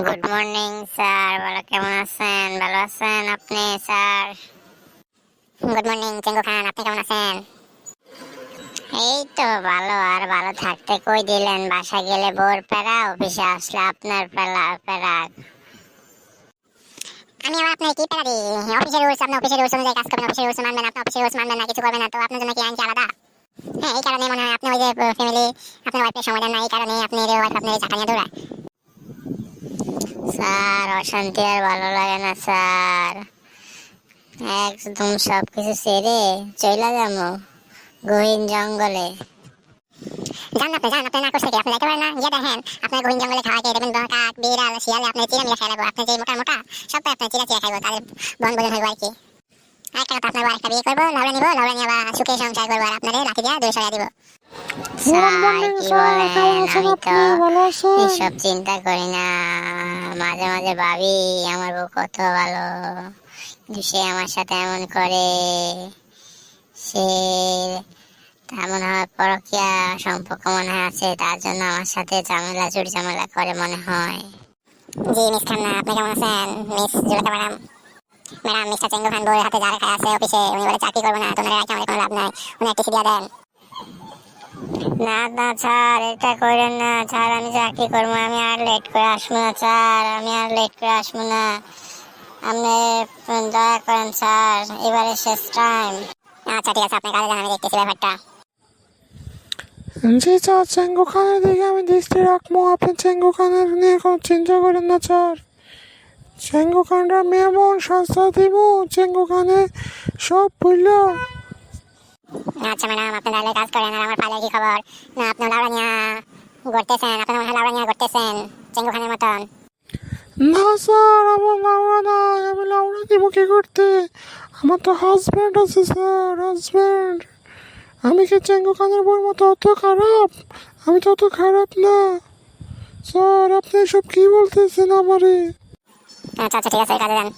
Good morning sir, বলো কেমন আছেন? ভালো আছেন আপনি স্যার? গুড মর্নিং চেঙ্গু খান, আপনি কেমন আছেন? এই তো ভালো। আর ভালো থাকতে কই দিলেন? বাসা গেলে বোর প্যারা, অফিসে আসলে আপনার প্যারা। আমি আবার আপনার কি প্যারা দিই? অফিসের রুলস, আপনি অফিসের রুলস অনুযায়ী কাজ করবেন, অফিসের রুলস মানবেন। আপনি অফিসের রুলস মানবেন না, কিছু করবেন না, তো আপনার জন্য কি আইন কি আলাদা? হ্যাঁ, এই কারণে মনে হয় আপনি ওই যে ফ্যামিলি, আপনার ওয়াইফের সময় দেন না, এই কারণে আপনি ওয়াইফ আপনার চাকা নিয়ে দৌড়ায়। স্যার, অশান্তি আর ভালো লাগে না স্যার। একদম সবকিছু ছেড়ে চইলা যাবো গহীন জঙ্গলে। যান আপনি, যান, আপনি না করছে কি? আপনি যাইতে পারেন না? গিয়ে দেখেন আপনার গহীন জঙ্গলে খাওয়া খেয়ে দেখবেন কাক, বিড়াল, শিয়ালে আপনার চিরা মিরা খাই লাগবো। আপনি যে মোটা মোটা সব তো আপনার চিরা খাইবো, তাদের বন ভোজন হইব আর কি। একটা কথা, আপনার আরেকটা বিয়ে করবো, লাউড়া নিবো, লাউড়া নিয়ে আবার সুখে সংসার করবো, আর আপনাদের লাঠি দিয়ে দূরে সরিয়ে দিব। স্যার কি বলেন? আমি তো এইসব চিন্তা করি না। মাঝে মাঝে ভাবি আমার বউ কত ভালো, কিন্তু সে আমার সাথে এমন করে। সে তার মনে হয় পরকীয়া সম্পর্ক মনে হয় আছে, তার জন্য আমার সাথে চুরি ঝামেলা করে মনে হয়। জি মিস খান্না, আপনি কেমন আছেন? Miss Zulekha madam. Madam, mister Chengu Khan বউয়ের হাতে যা রেখা আছে অফিসে, উনি বলে চাকরি করবো না, তোমার রাখে আমার কোনো লাভ নাই, উনি একটা সিডিয়া দেন। না না স্যার, এটা করেন না স্যার, আমি চাকরি করবো, আমি আর লেট করে আসবো না স্যার, আমি আর লেট করে আসবো না, আপনি দয়া করেন স্যার, এবারে শেষ টাইম। আচ্ছা ঠিক আছে, আপনি কাজে যান, আমি দেখতেছি ব্যাপারটা। জি স্যার, চেঙ্গু খানের দিকে আমি দৃষ্টি রাখবো। আপনি চেঙ্গু খানের নিয়ে কোনো চিন্তা করেন না স্যার। চেঙ্গু খানরা মেয়ে মন শাস্তা দিব, চেঙ্গু খানে সব ভুলল। আচ্ছা ম্যাডাম, আপনি তাহলে কাজ করেন, আর আমার ফাইলের কি খবর? না আপনি লাউড়া নিয়া ঘুরতেছেন, আপনি মনে হয় লাউড়া নিয়া ঘুরতেছেন চেঙ্গু খানের মতন। না স্যার, আমার লাউড়া নাই, আমি লাউড়া দিব কি করতে? আমার তো হাজব্যান্ড আছে স্যার, হাজব্যান্ড। আমি কি চেঙ্গু খানের বউর মতো অত খারাপ? আমি তো অত খারাপ না স্যার, আপনি এসব কি বলতেছেন আমারে? আচ্ছা আচ্ছা ঠিক আছে, কাজে যান।